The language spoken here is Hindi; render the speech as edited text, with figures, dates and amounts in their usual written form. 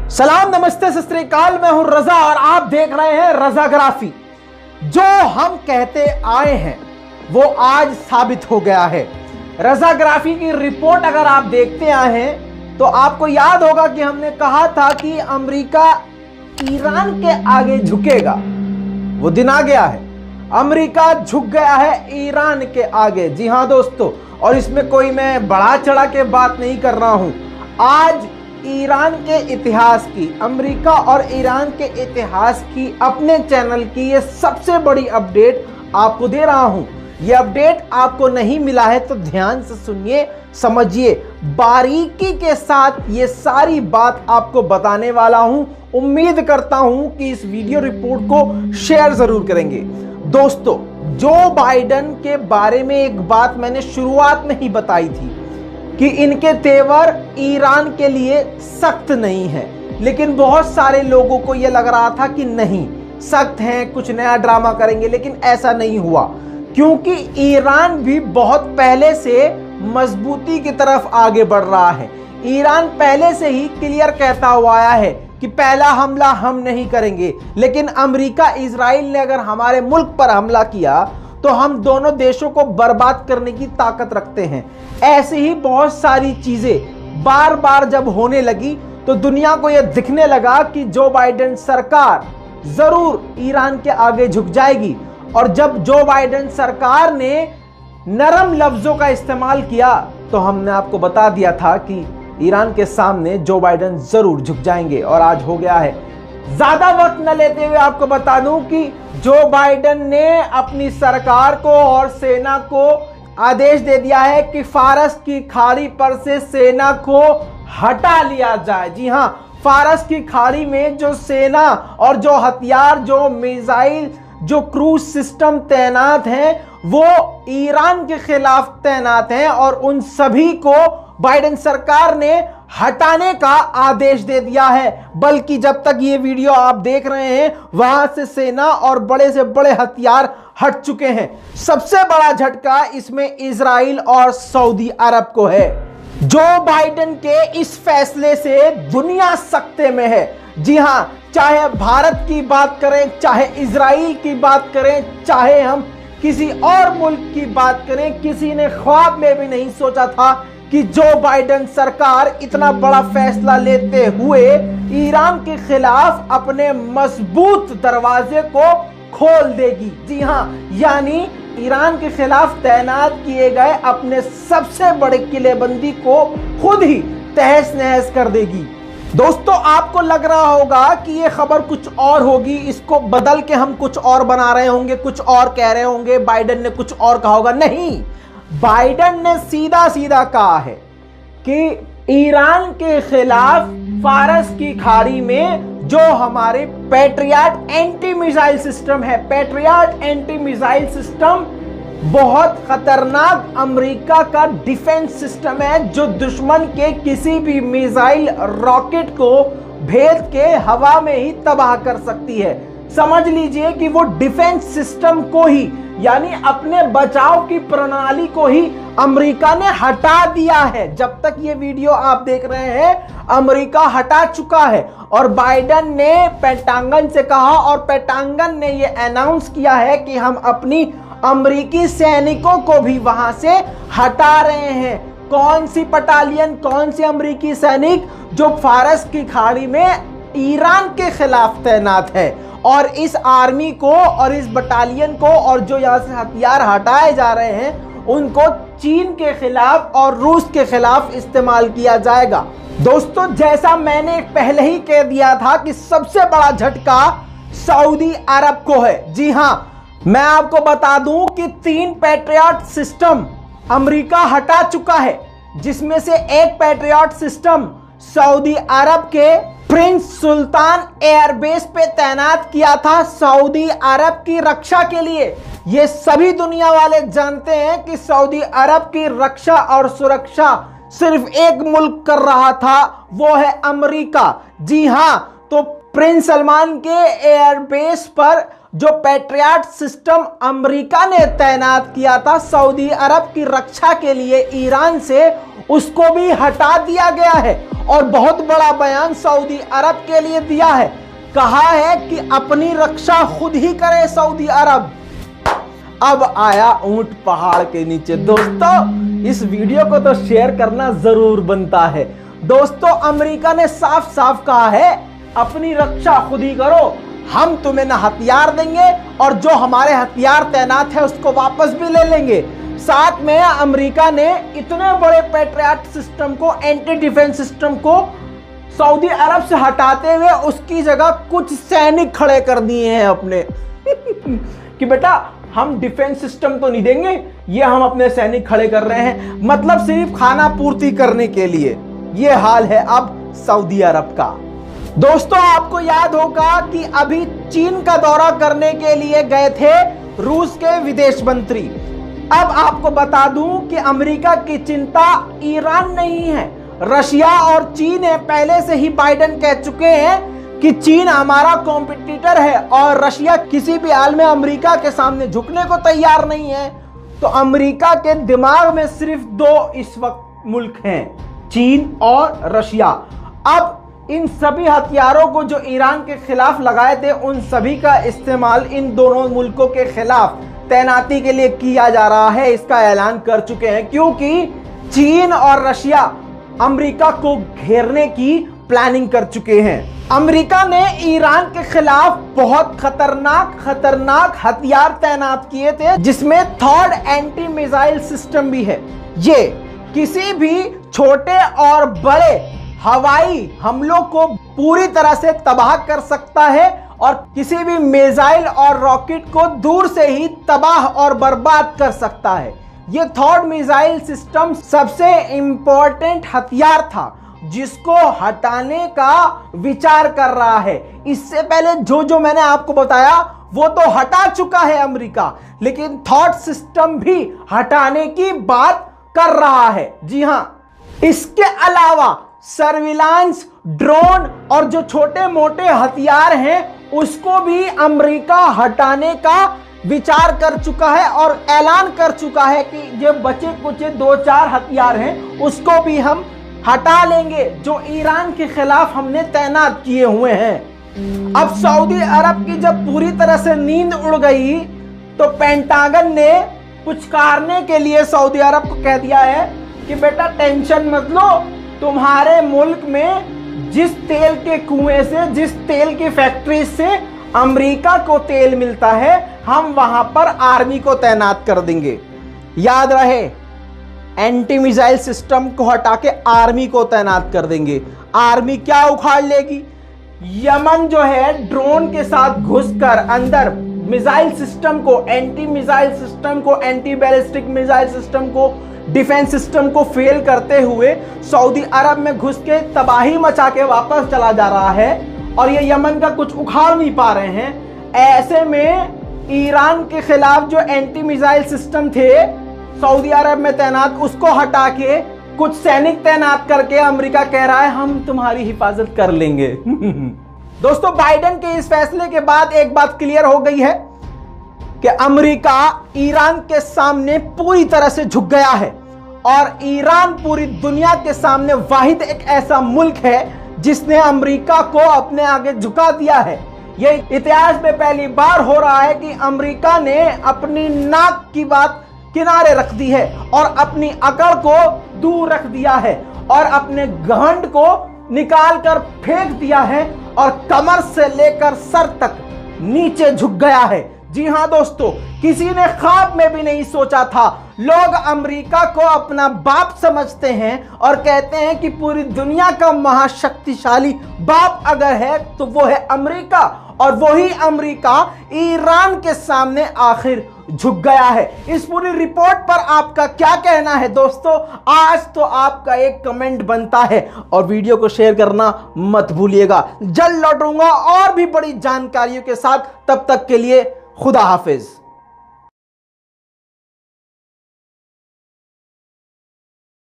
सलाम, नमस्ते, सत श्री अकाल। मैं हूं रजा और आप देख रहे हैं रजाग्राफी। जो हम कहते आए हैं वो आज साबित हो गया है। रजाग्राफी की रिपोर्ट अगर आप देखते आए हैं तो आपको याद होगा कि हमने कहा था कि अमेरिका ईरान के आगे झुकेगा। वो दिन आ गया है, अमेरिका झुक गया है ईरान के आगे। जी हां दोस्तों, और इसमें कोई मैं बढ़ा चढ़ा के बात नहीं कर रहा हूं। आज ईरान के इतिहास की, अमेरिका और ईरान के इतिहास की अपने चैनल की ये सबसे बड़ी अपडेट आपको दे रहा हूं। ये अपडेट आपको नहीं मिला है तो ध्यान से सुनिए, समझिए, बारीकी के साथ ये सारी बात आपको बताने वाला हूं। उम्मीद करता हूं कि इस वीडियो रिपोर्ट को शेयर जरूर करेंगे। दोस्तों, जो बाइडेन के बारे में एक बात मैंने शुरुआत में ही बताई थी कि इनके तेवर ईरान के लिए सख्त नहीं है, लेकिन बहुत सारे लोगों को यह लग रहा था कि नहीं सख्त हैं, कुछ नया ड्रामा करेंगे, लेकिन ऐसा नहीं हुआ क्योंकि ईरान भी बहुत पहले से मजबूती की तरफ आगे बढ़ रहा है। ईरान पहले से ही क्लियर कहता हुआ आया है कि पहला हमला हम नहीं करेंगे, लेकिन अमेरिका इजराइल ने अगर हमारे मुल्क पर हमला किया तो हम दोनों देशों को बर्बाद करने की ताकत रखते हैं। ऐसी ही बहुत सारी चीजें बार बार जब होने लगी तो दुनिया को यह दिखने लगा कि जो बाइडेन सरकार जरूर ईरान के आगे झुक जाएगी। और जब जो बाइडेन सरकार ने नरम लफ्जों का इस्तेमाल किया तो हमने आपको बता दिया था कि ईरान के सामने जो बाइडेन जरूर झुक जाएंगे, और आज हो गया है। ज्यादा वक्त न लेते हुए आपको बता दूं कि जो बाइडेन ने अपनी सरकार को और सेना को आदेश दे दिया है कि फारस की खाड़ी पर से सेना को हटा लिया जाए। जी हां, फारस की खाड़ी में जो सेना और जो हथियार, जो मिसाइल, जो क्रूज सिस्टम तैनात हैं वो ईरान के खिलाफ तैनात हैं और उन सभी को बाइडेन सरकार ने हटाने का आदेश दे दिया है। बल्कि जब तक ये वीडियो आप देख रहे हैं वहां से सेना और बड़े से बड़े हथियार हट चुके हैं। सबसे बड़ा झटका इसमें इजराइल और सऊदी अरब को है। जो बाइडेन के इस फैसले से दुनिया सकते में है। जी हां, चाहे भारत की बात करें, चाहे इजराइल की बात करें, चाहे हम किसी और मुल्क की बात करें, किसी ने ख्वाब में भी नहीं सोचा था कि जो बाइडेन सरकार इतना बड़ा फैसला लेते हुए ईरान के खिलाफ अपने मजबूत दरवाजे को खोल देगी। जी हां, यानी ईरान के खिलाफ तैनात किए गए अपने सबसे बड़े किलेबंदी को खुद ही तहस नहस कर देगी। दोस्तों, आपको लग रहा होगा कि ये खबर कुछ और होगी, इसको बदल के हम कुछ और बना रहे होंगे, कुछ और कह रहे होंगे, बाइडेन ने कुछ और कहा होगा। नहीं, बाइडेन ने सीधा सीधा कहा है कि ईरान के खिलाफ फारस की खाड़ी में जो हमारे पैट्रियट एंटी मिसाइल सिस्टम है, पैट्रियट एंटी मिसाइल सिस्टम बहुत खतरनाक अमेरिका का डिफेंस सिस्टम है जो दुश्मन के किसी भी मिसाइल रॉकेट को भेद के हवा में ही तबाह कर सकती है। समझ लीजिए कि वो डिफेंस सिस्टम को ही, यानी अपने बचाव की प्रणाली को ही अमेरिका ने हटा दिया है। जब तक ये वीडियो आप देख रहे हैं अमेरिका हटा चुका है और बाइडेन ने पेंटागन से कहा और पेंटागन ने ये अनाउंस किया है कि हम अपनी अमेरिकी सैनिकों को भी वहां से हटा रहे हैं। कौन सी बटालियन, कौन सी अमेरिकी सैनिक? जो फारस की खाड़ी में ईरान के खिलाफ तैनात है। और इस आर्मी को और इस बटालियन को और जो यहां से हथियार हटाए जा रहे हैं उनको चीन के खिलाफ और रूस के खिलाफ इस्तेमाल किया जाएगा। दोस्तों, जैसा मैंने पहले ही कह दिया था कि सबसे बड़ा झटका सऊदी अरब को है। जी हां, मैं आपको बता दूं कि 3 पैट्रियट सिस्टम अमेरिका हटा चुका है, जिसमें से एक पैट्रियट सिस्टम सऊदी अरब के प्रिंस सुल्तान एयरबेस पे तैनात किया था सऊदी अरब की रक्षा के लिए। ये सभी दुनिया वाले जानते हैं कि सऊदी अरब की रक्षा और सुरक्षा सिर्फ एक मुल्क कर रहा था, वो है अमेरिका। जी हां, तो प्रिंस सलमान के एयरबेस पर जो पैट्रियट सिस्टम अमेरिका ने तैनात किया था सऊदी अरब की रक्षा के लिए ईरान से, उसको भी हटा दिया गया है। और बहुत बड़ा बयान सऊदी अरब के लिए दिया है, कहा है कि अपनी रक्षा खुद ही करे सऊदी अरब। अब आया ऊंट पहाड़ के नीचे। दोस्तों इस वीडियो को तो शेयर करना जरूर बनता है। दोस्तों अमेरिका ने साफ साफ कहा है अपनी रक्षा खुद ही करो, हम तुम्हें ना हथियार देंगे और जो हमारे हथियार तैनात है उसको वापस भी ले लेंगे। साथ में अमेरिका ने इतने बड़े पैट्रियट सिस्टम को, एंटी डिफेंस सिस्टम को सऊदी अरब से हटाते हुए उसकी जगह कुछ सैनिक खड़े कर दिए हैं अपने कि बेटा हम डिफेंस सिस्टम तो नहीं देंगे, ये हम अपने सैनिक खड़े कर रहे हैं, मतलब सिर्फ खाना पूर्ति करने के लिए। ये हाल है अब सऊदी अरब का। दोस्तों आपको याद होगा कि अभी चीन का दौरा करने के लिए गए थे रूस के विदेश मंत्री। अब आपको बता दूं कि अमेरिका की चिंता ईरान नहीं है, रशिया और चीन है। पहले से ही बाइडेन कह चुके हैं कि चीन हमारा कॉम्पिटिटर है और रशिया किसी भी हाल में अमेरिका के सामने झुकने को तैयार नहीं है। तो अमेरिका के दिमाग में सिर्फ दो इस वक्त मुल्क हैं, चीन और रशिया। अब इन सभी हथियारों को जो ईरान के खिलाफ लगाए थे उन सभी का इस्तेमाल इन दोनों मुल्कों के खिलाफ तैनाती के लिए किया जा रहा है, इसका ऐलान कर चुके हैं, क्योंकि चीन और रशिया अमेरिका को घेरने की प्लानिंग कर चुके हैं। अमेरिका ने ईरान के खिलाफ बहुत खतरनाक हथियार तैनात किए थे, जिसमें थर्ड एंटी मिसाइल सिस्टम भी है। ये किसी भी छोटे और बड़े हवाई हमलों को पूरी तरह से तबाह कर सकता है और किसी भी मिसाइल और रॉकेट को दूर से ही तबाह और बर्बाद कर सकता है। ये थर्ड मिसाइल सिस्टम सबसे इंपॉर्टेंट हथियार था जिसको हटाने का विचार कर रहा है। इससे पहले जो मैंने आपको बताया वो तो हटा चुका है अमेरिका, लेकिन थर्ड सिस्टम भी हटाने की बात कर रहा है। जी हां, इसके अलावा सर्विलांस, ड्रोन और जो छोटे मोटे हथियार हैं उसको भी अमेरिका हटाने का विचार कर चुका है और ऐलान कर चुका है कि जो बचे कुछ 2-4 हथियार हैं उसको भी हम हटा लेंगे जो ईरान के खिलाफ हमने तैनात किए हुए हैं। अब सऊदी अरब की जब पूरी तरह से नींद उड़ गई तो पेंटागन ने पुचकारने के लिए सऊदी अरब को कह दिया है कि बेटा टेंशन मत लो, तुम्हारे मुल्क में जिस तेल के कुएं से, जिस तेल की फैक्ट्री से अमेरिका को तेल मिलता है, हम वहां पर आर्मी को तैनात कर देंगे। याद रहे, एंटी मिसाइल सिस्टम को हटा के आर्मी को तैनात कर देंगे। आर्मी क्या उखाड़ लेगी? यमन जो है ड्रोन के साथ घुसकर अंदर मिसाइल सिस्टम को, एंटी मिसाइल सिस्टम को, एंटी बैलिस्टिक मिसाइल सिस्टम को, डिफेंस सिस्टम को फेल करते हुए सऊदी अरब में घुस के तबाही मचा के वापस चला जा रहा है और ये यमन का कुछ उखाड़ नहीं पा रहे हैं। ऐसे में ईरान के खिलाफ जो एंटी मिसाइल सिस्टम थे सऊदी अरब में तैनात, उसको हटा के कुछ सैनिक तैनात करके अमेरिका कह रहा है हम तुम्हारी हिफाजत कर लेंगे। दोस्तों बाइडेन के इस फैसले के बाद एक बात क्लियर हो गई है कि अमेरिका ईरान के सामने पूरी तरह से झुक गया है और ईरान पूरी दुनिया के सामने वाहिद एक ऐसा मुल्क है जिसने अमेरिका को अपने आगे झुका दिया है। यह इतिहास में पहली बार हो रहा है कि अमेरिका ने अपनी नाक की बात किनारे रख दी है और अपनी अकड़ को दूर रख दिया है और अपने घमंड को निकाल कर फेंक दिया है और कमर से लेकर सर तक नीचे झुक गया है। जी हां दोस्तों, किसी ने ख्वाब में भी नहीं सोचा था। लोग अमेरिका को अपना बाप समझते हैं और कहते हैं कि पूरी दुनिया का महाशक्तिशाली बाप अगर है तो वो है अमेरिका, और वही अमेरिका ईरान के सामने आखिर झुक गया है। इस पूरी रिपोर्ट पर आपका क्या कहना है दोस्तों? आज तो आपका एक कमेंट बनता है और वीडियो को शेयर करना मत भूलिएगा। जल्द लौटूंगा और भी बड़ी जानकारियों के साथ, तब तक के लिए खुदा हाफिज।